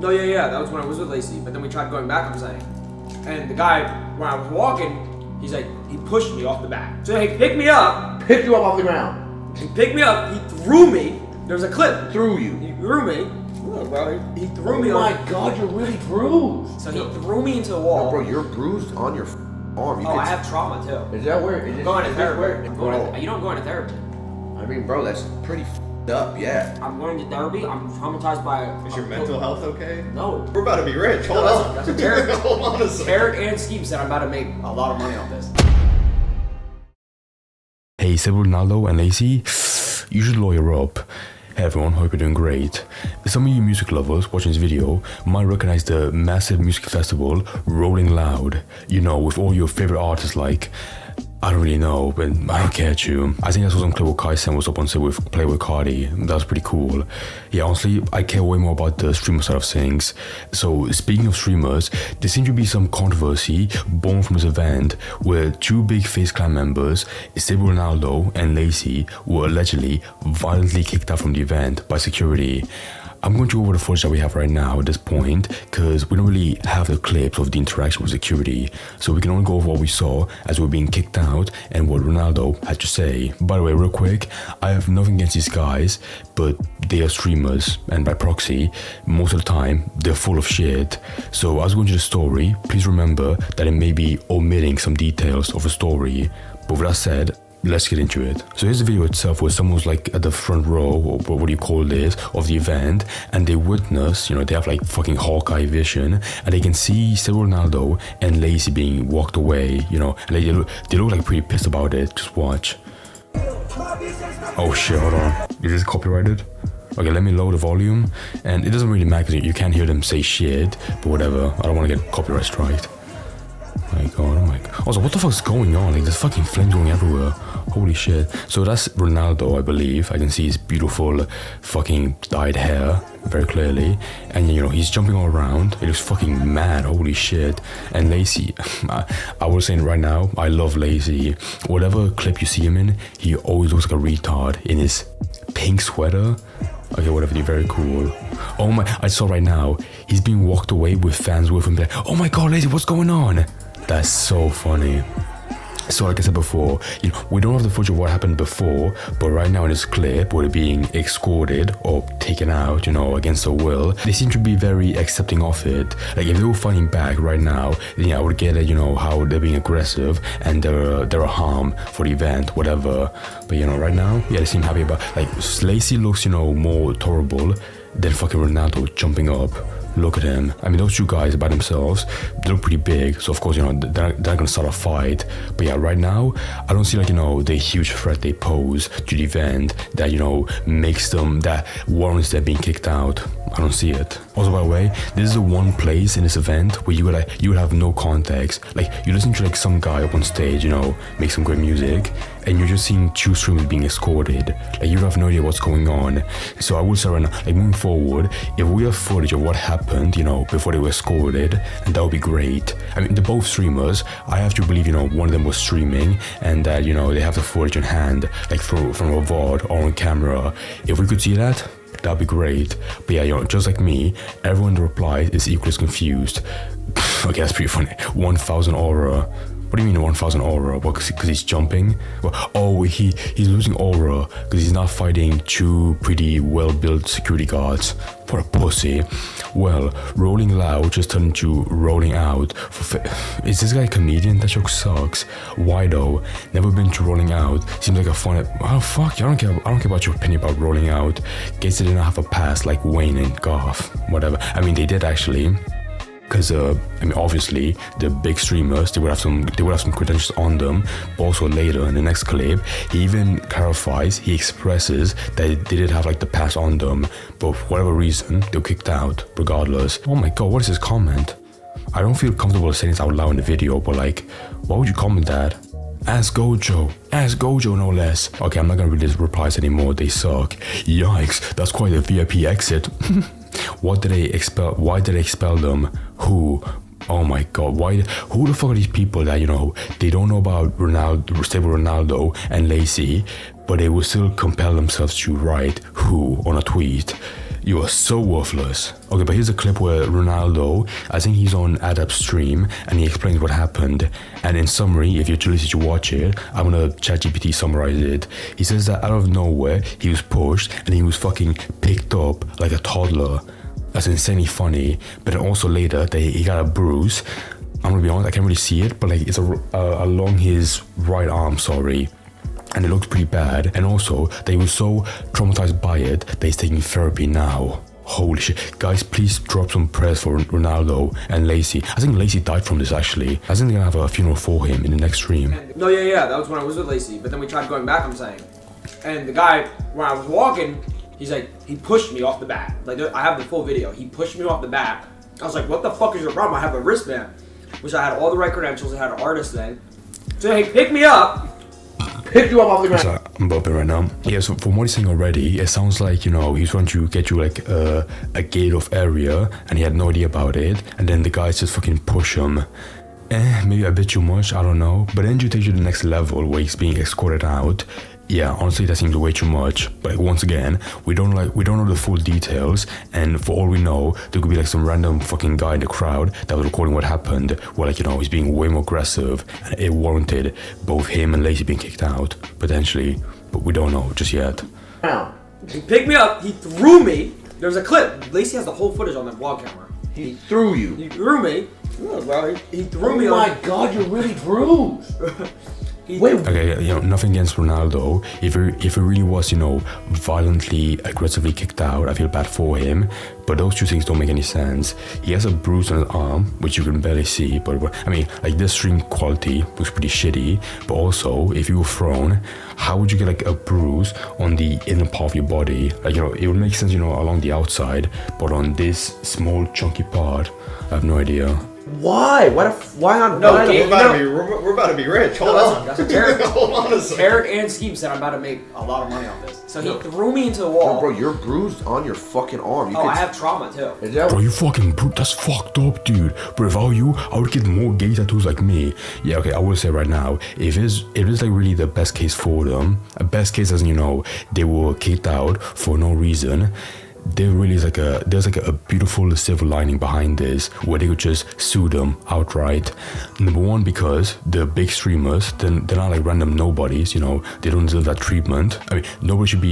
No, yeah, that was when I was with Lacy. But then we tried going back, I'm saying. And the guy, when I was walking, he's like, he pushed me off the back. So he picked me up. Picked you up off the ground. He picked me up, he threw me. There was a clip. Threw you. He threw me. Well, he threw me. Oh my God, you're really bruised. So he threw me into the wall. No, bro, you're bruised on your arm. I have trauma too. Is that where? I'm going to therapy. You know I'm going to therapy. I mean, bro, that's pretty up, yeah. I'm going to therapy. I'm traumatized by. Is your mental health okay? No. We're about to be rich. Hold on. That's a Tarek. Hold on a second. Tarek and Steve said I'm about to make a lot of money off this. Hey, StableRonaldo and Lacy, you should lawyer up. Hey everyone, hope you're doing great. Some of you music lovers watching this video might recognize the massive music festival Rolling Loud. You know, with all your favorite artists like, I don't really know, but I don't care to. I think I saw some clip where Kaisen was up on stage with Playboy Cardi. That was pretty cool. Yeah, honestly, I care way more about the streamer side of things. So, speaking of streamers, there seemed to be some controversy born from this event where two big FaZe clan members, StableRonaldo and Lacy, were allegedly violently kicked out from the event by security. I'm going to go over the footage that we have right now at this point because we don't really have the clips of the interaction with security, so we can only go over what we saw as we were being kicked out and what Ronaldo had to say. By the way, real quick, I have nothing against these guys, but they are streamers and by proxy, most of the time, they're full of shit. So as we go into the story, please remember that it may be omitting some details of the story. But with that said, let's get into it. So here's the video itself where someone was like at the front row, or what do you call this, of the event, and they witness, you know, they have like fucking Hawkeye vision, and they can see StableRonaldo and Lacy being walked away, you know, and they look like pretty pissed about it. Just watch. Oh shit, hold on. Is this copyrighted? Okay, let me lower the volume, and it doesn't really matter because you can't hear them say shit, but whatever, I don't want to get copyright striked. Oh my god. Also, what the fuck's going on? Like, there's fucking flames going everywhere. Holy shit. So that's Ronaldo, I believe. I can see his beautiful fucking dyed hair very clearly. And, you know, he's jumping all around. He looks fucking mad. Holy shit. And Lacy, I was saying right now, I love Lacy. Whatever clip you see him in, he always looks like a retard in his pink sweater. Okay, whatever, you're very cool. Oh my, I saw right now, he's being walked away with fans with him. Like, oh my god, Lacy, what's going on? That's so funny. So like I said before, you know, we don't have the footage of what happened before, but right now in this clip, where they're being escorted or taken out, you know, against their will, they seem to be very accepting of it. Like if they were fighting back right now, then yeah, I would get it, you know, how they're being aggressive and they're a harm for the event, whatever. But you know, right now, yeah, they seem happy about, like, Lacy looks, you know, more tolerable than fucking Ronaldo jumping up. Look at him. I mean, those two guys by themselves, they look pretty big. So, of course, you know, they're not going to start a fight. But yeah, right now, I don't see, like, you know, the huge threat they pose to the event that, you know, makes them, that warrants them being kicked out. I don't see it. Also, by the way, this is the one place in this event where you would have no context. Like, you listen to, like, some guy up on stage, you know, make some great music, and you're just seeing two streamers being escorted. Like, you have no idea what's going on. So I would say right now, like, moving forward, if we have footage of what happened, you know, before they were escorted, and that would be great. I mean, they're both streamers. I have to believe, you know, one of them was streaming, and that, you know, they have the footage in hand, like from a VOD or on camera. If we could see that, that'd be great. But yeah, you know, just like me, everyone in the reply is equally as confused. Okay, that's pretty funny. 1000 aura. What do you mean 1000 aura? What, because he's jumping? Well, oh, he's losing aura because he's not fighting two pretty well-built security guards. What a pussy. Well, Rolling Loud just turned into Rolling Out. Is this guy a comedian? That joke sucks. Why though? Never been to Rolling Out. Seems like a fun. Oh fuck! I don't care about your opinion about Rolling Out. Guess they didn't have a pass like Wayne and Garth. Whatever. I mean, they did actually. Because I mean, obviously the big streamers, they would have some credentials on them. But also later in the next clip, he even clarifies, he expresses that they did have like the pass on them, but for whatever reason they were kicked out regardless. Oh my god, what is this comment? I don't feel comfortable saying this out loud in the video, but like, why would you comment that? Ask Gojo no less. Okay, I'm not gonna read these replies anymore, they suck. Yikes, that's quite a VIP exit. Why did they expel them? Who? Oh my god, who the fuck are these people that, you know, they don't know about StableRonaldo and Lacy, but they will still compel themselves to write who on a tweet? You are so worthless. Okay, but here's a clip where Ronaldo, I think he's on Adap's stream, and he explains what happened. And in summary, if you're too lazy to watch it, I'm gonna ChatGPT summarize it. He says that out of nowhere, he was pushed and he was fucking picked up like a toddler. That's insanely funny. But then also later, he got a bruise. I'm gonna be honest, I can't really see it, but like it's along his right arm, sorry. And it looks pretty bad. And also, they were so traumatized by it that he's taking therapy now. Holy shit. Guys, please drop some prayers for Ronaldo and Lacy. I think Lacy died from this actually. I think they're gonna have a funeral for him in the next stream. No, yeah, that was when I was with Lacy. But then we tried going back, I'm saying. And the guy, when I was walking, he's like, he pushed me off the back. Like, I have the full video. He pushed me off the back. I was like, what the fuck is your problem? I have a wristband. Which I had all the right credentials. I had an artist then. So he picked me up. Pick you up off the ground. So I'm bumping right now. Yeah, so from what he's saying already, it sounds like, you know, he's trying to get you like a gate off area and he had no idea about it. And then the guys just fucking push him. Maybe a bit too much, I don't know. But then you take you to the next level where he's being escorted out. Yeah, honestly, that seems way too much. But like, once again, we don't know the full details, and for all we know, there could be like some random fucking guy in the crowd that was recording what happened, where like, you know, he's being way more aggressive, and it warranted both him and Lacy being kicked out potentially, but we don't know just yet. He picked me up. He threw me. There's a clip. Lacy has the whole footage on the vlog camera. He threw you. He threw me. He threw me. Oh my god, you're really bruised. Okay, you know, nothing against Ronaldo. If he really was, you know, violently, aggressively kicked out, I feel bad for him. But those two things don't make any sense. He has a bruise on his arm, which you can barely see. But I mean, like, this stream quality looks pretty shitty. But also, if you were thrown, how would you get like a bruise on the inner part of your body? Like, you know, it would make sense, you know, along the outside, but on this small chunky part, I have no idea. Why? Why on? No, We're about to be rich. Hold on. That's what Derek. Hold on a second. Eric and Scheme said I'm about to make a lot of money off this. So he threw me into the wall. No, bro, you're bruised on your fucking arm. I have trauma too. Bro, you fucking brute. That's fucked up, dude. Bro, if I were you, I would get more gay tattoos like me. Yeah, okay, I will say right now, if it's like really the best case for them, a best case as in, you know, they were kicked out for no reason, there really is there's like a beautiful silver lining behind this where they could just sue them outright. Number one, because the big streamers, they're not like random nobodies, you know, they don't deserve that treatment. I mean, nobody should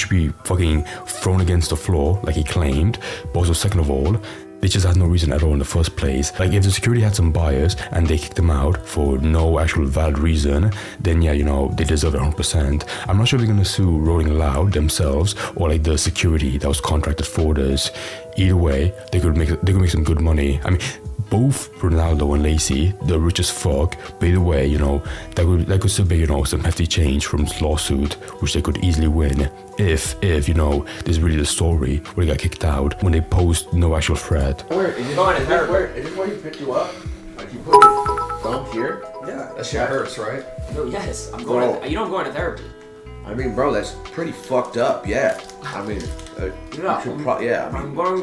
be fucking thrown against the floor like he claimed. But also, second of all, they just had no reason at all in the first place. Like, if the security had some bias and they kicked them out for no actual valid reason, then yeah, you know, they deserve it 100%. I'm not sure if they're gonna sue Rolling Loud themselves or like the security that was contracted for this. Either way, they could make some good money. I mean, both Ronaldo and Lacy, they're rich as fuck, but either way, you know, that could still be, you know, some hefty change from this lawsuit, which they could easily win if you know, this is really the story where they got kicked out when they posed no actual threat. Is this where he picked you up? Like, you put your thumb here? Yeah. That shit hurts, right? No, yes. I'm going. You know, I'm going to therapy. I mean, bro, that's pretty fucked up. Yeah. I mean, I'm going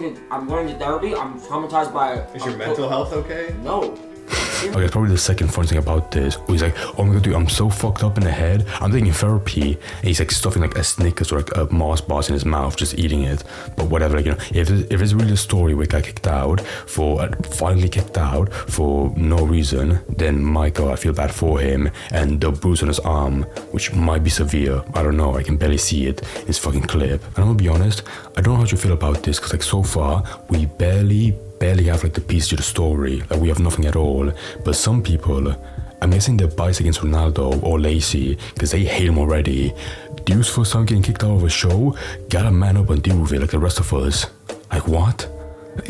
to therapy. I'm traumatized by. Is your mental health okay? No. Okay, probably the second fun thing about this, where he's like, oh my god, dude, I'm so fucked up in the head, I'm taking therapy, and he's like stuffing like a Snickers or like a Mars bar in his mouth, just eating it. But whatever, like, you know, if it's really a story where he got kicked out finally kicked out for no reason, then my god, I feel bad for him. And the bruise on his arm, which might be severe, I don't know, I can barely see it in his fucking clip. And I'm gonna be honest, I don't know how you feel about this, because like so far, we barely have like the piece to the story, like we have nothing at all. But some people, I'm guessing they're biased against Ronaldo or Lacy because they hate him already. Dudes first time getting kicked out of a show, gotta man up and deal with it like the rest of us. Like what?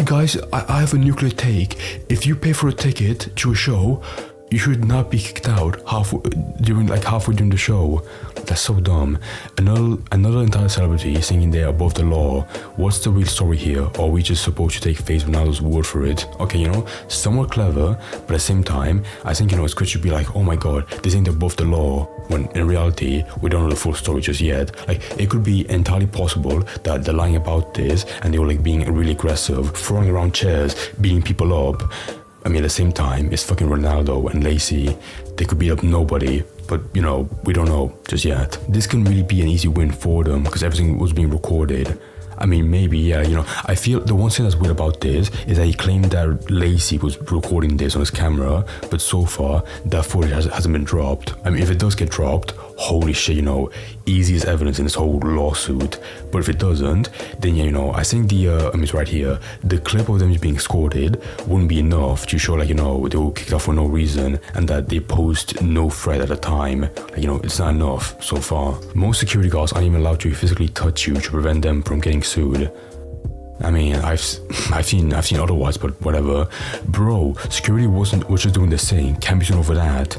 Guys, I have a nuclear take. If you pay for a ticket to a show, you should not be kicked out halfway during the show. That's so dumb. Another entire celebrity singing there above the law. What's the real story here? Or are we just supposed to take FaZe Ronaldo's word for it? Okay, you know, somewhat clever, but at the same time, I think, you know, it's good to be like, oh my god, this ain't above the law. When in reality, we don't know the full story just yet. Like, it could be entirely possible that they're lying about this and they were like being really aggressive, throwing around chairs, beating people up. I mean, at the same time, it's fucking Ronaldo and Lacy. They could beat up nobody, but, you know, we don't know just yet. This can really be an easy win for them because everything was being recorded. I mean, maybe, yeah, you know, I feel the one thing that's weird about this is that he claimed that Lacy was recording this on his camera, but so far, that footage hasn't been dropped. I mean, if it does get dropped, holy shit, you know, easy as evidence in this whole lawsuit. But if it doesn't, then, yeah, you know, I think I mean, it's right here, the clip of them just being escorted wouldn't be enough to show, like, you know, they were kicked out for no reason and that they posed no threat at the time. Like, you know, it's not enough so far. Most security guards aren't even allowed to physically touch you to prevent them from getting sued. I mean, I've seen otherwise, but whatever. Bro, security was just doing the same. Can't be sued over that.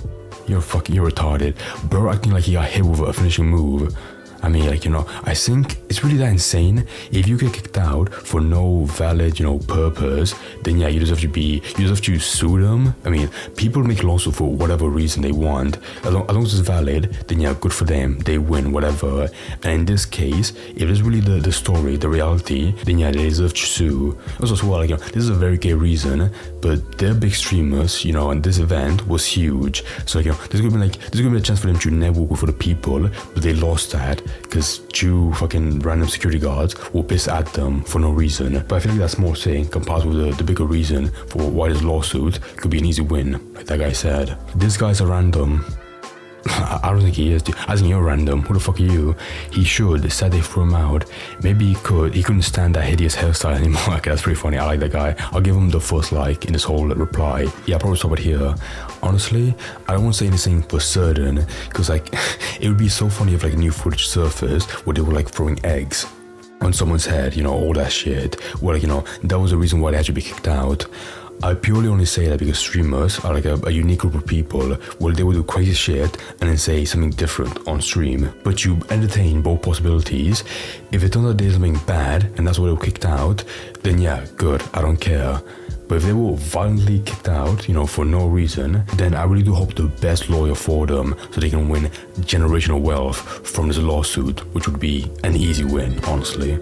You're retarded. Bro acting like he got hit with a finishing move. I mean, like, you know, I think it's really that insane. If you get kicked out for no valid, you know, purpose, then yeah, you deserve to sue them. I mean, people make lawsuits for whatever reason they want. As long as it's valid, then yeah, good for them. They win, whatever. And in this case, if it's really the story, the reality, then yeah, they deserve to sue. Also, as well, like, you know, this is a very gay reason, but they're big streamers, you know, and this event was huge. So, like, you know, there's gonna be a chance for them to network with other people, but they lost that because two fucking random security guards were pissed at them for no reason. But I feel like that small thing compared with the bigger reason for why this lawsuit could be an easy win, like that guy said. This guy's a random. I don't think he is, dude. I think you're random. Who the fuck are you? He should. Said they threw him out. Maybe he could. He couldn't stand that hideous hairstyle anymore. Okay, that's pretty funny. I like that guy. I'll give him the first like in this whole reply. Yeah, I'll probably stop it here. Honestly, I don't want to say anything for certain because, like, it would be so funny if, like, new footage surfaced where they were, like, throwing eggs on someone's head, you know, all that shit. Well, like, you know, that was the reason why they had to be kicked out. I purely only say that because streamers are like a unique group of people where they will do crazy shit and then say something different on stream. But you entertain both possibilities. If it turns out there's something bad and that's why they were kicked out, then yeah, good, I don't care. But if they were violently kicked out, you know, for no reason, then I really do hope the best lawyer for them so they can win generational wealth from this lawsuit, which would be an easy win, honestly.